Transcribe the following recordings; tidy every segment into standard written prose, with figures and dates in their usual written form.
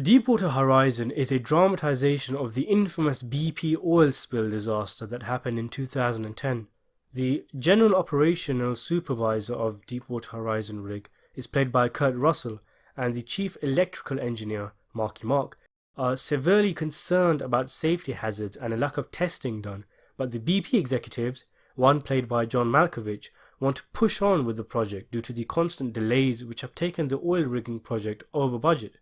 Deepwater Horizon is a dramatization of the infamous BP oil spill disaster that happened in 2010. The general operational supervisor of Deepwater Horizon rig is played by Kurt Russell, and the chief electrical engineer, Marky Mark, are severely concerned about safety hazards and a lack of testing done, but the BP executives, one played by John Malkovich, want to push on with the project due to the constant delays which have taken the oil rigging project over budget.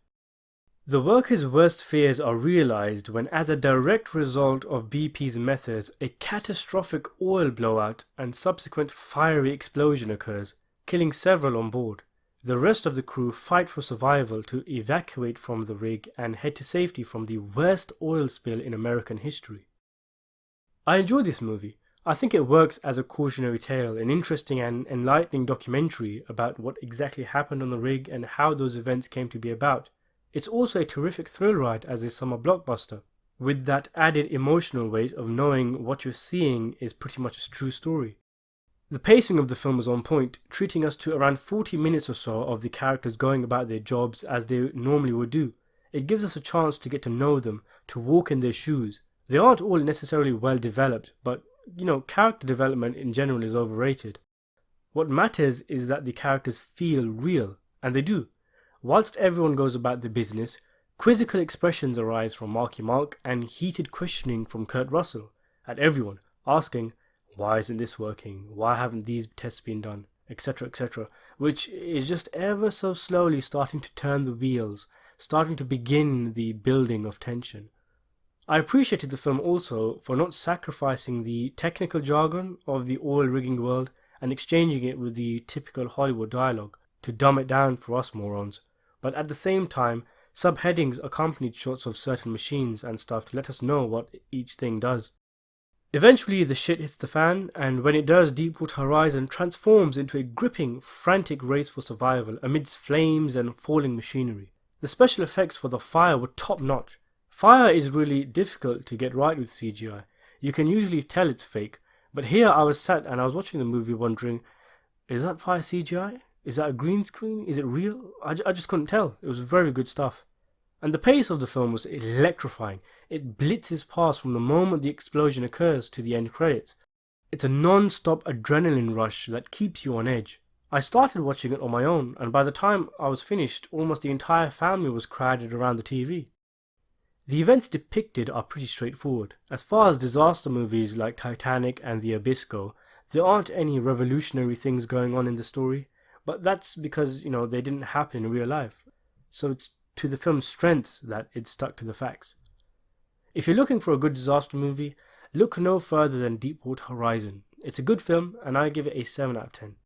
The workers' worst fears are realized when, as a direct result of BP's methods, a catastrophic oil blowout and subsequent fiery explosion occurs, killing several on board. The rest of the crew fight for survival to evacuate from the rig and head to safety from the worst oil spill in American history. I enjoy this movie. I think it works as a cautionary tale, an interesting and enlightening documentary about what exactly happened on the rig and how those events came to be about. It's also a terrific thrill ride as a summer blockbuster, with that added emotional weight of knowing what you're seeing is pretty much a true story. The pacing of the film is on point, treating us to around 40 minutes or so of the characters going about their jobs as they normally would do. It gives us a chance to get to know them, to walk in their shoes. They aren't all necessarily well developed, but character development in general is overrated. What matters is that the characters feel real, and they do. Whilst everyone goes about their business, quizzical expressions arise from Marky Mark and heated questioning from Kurt Russell at everyone, asking, why isn't this working? Why haven't these tests been done? Etc, etc, which is just ever so slowly starting to turn the wheels, starting to begin the building of tension. I appreciated the film also for not sacrificing the technical jargon of the oil rigging world and exchanging it with the typical Hollywood dialogue to dumb it down for us morons. But at the same time, subheadings accompanied shots of certain machines and stuff to let us know what each thing does. Eventually the shit hits the fan, and when it does, Deepwater Horizon transforms into a gripping, frantic race for survival amidst flames and falling machinery. The special effects for the fire were top notch. Fire is really difficult to get right with CGI. You can usually tell it's fake, but here I was sat and I was watching the movie wondering, is that fire CGI? Is that a green screen? Is it real? I just couldn't tell. It was very good stuff. And the pace of the film was electrifying. It blitzes past from the moment the explosion occurs to the end credits. It's a non-stop adrenaline rush that keeps you on edge. I started watching it on my own, and by the time I was finished, almost the entire family was crowded around the TV. The events depicted are pretty straightforward. As far as disaster movies like Titanic and The Abyss go, there aren't any revolutionary things going on in the story. But that's because, they didn't happen in real life. So it's to the film's strengths that it stuck to the facts. If you're looking for a good disaster movie, look no further than Deepwater Horizon. It's a good film, and I give it a 7 out of 10.